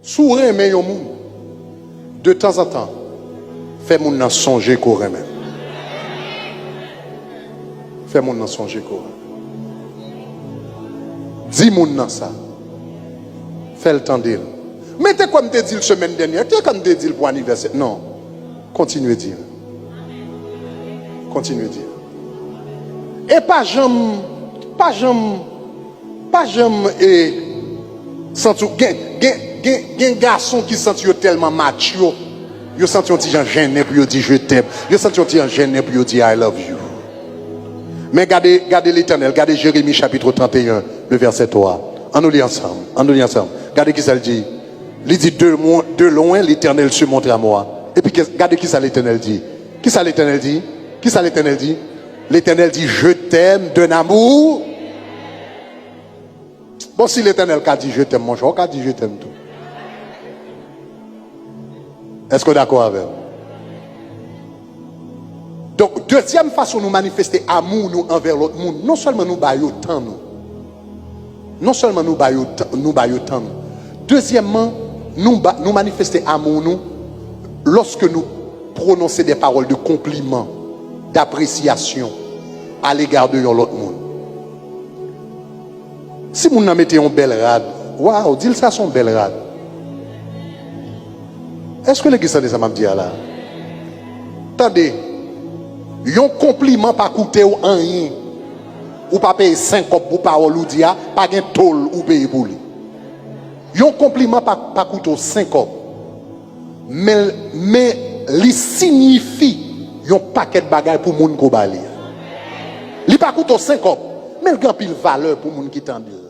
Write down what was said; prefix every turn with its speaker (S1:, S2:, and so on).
S1: Sourire mais yon moun. De temps en temps, fait moun nan songer qu'on remet. Fait moun nan songer qu'on remet. Dis moun nan ça. Fais le temps d'il. Mettez comme te dit la semaine dernière. Qui comme te dit pour anniversaire? Non. Continuez à dire. Continuez à dire. Et pas jamais et sentu gen garçon qui senti tellement mature, yo senti un petit gens gêné pour yo dire je t'aime, yo senti un petit gens gêné pour yo dire I love you. Mais regardez l'Éternel, regardez Jérémie chapitre 31, le verset 3. On nous lit ensemble, Regardez qui ça le dit. Il dit de loin l'Éternel se montre à moi. Et puis regardez qui ça l'Éternel dit. Qui ça l'Éternel dit? Qui ça l'Éternel dit? L'Éternel dit je t'aime d'un amour. Bon, si l'Éternel a dit je t'aime, mon cher, a dit je t'aime tout. Est-ce que vous êtes d'accord avec? Donc, deuxième façon de nous manifester amour nous envers l'autre monde, non seulement nous baillons tant nous. Non seulement nous baillons tant nous. Deuxièmement, nous manifester amour nous lorsque nous prononçons des paroles de compliment, d'appréciation à l'égard de l'autre monde. Si vous mettez une belle rade, waouh, dis ça son belle rade. Est-ce que l'église ça m'a dit là? Attendez, un compliment pas coûter rien. Ou pas payer 5 copes pour parole ou dia, pas gain tôle ou payer pour lui. Un compliment pas coûter 5 copes. Mais il signifie un paquet de bagages pour moun ko bali. Il pas coûter 5 copes, mais il gagne pile valeur pour moun qui tande.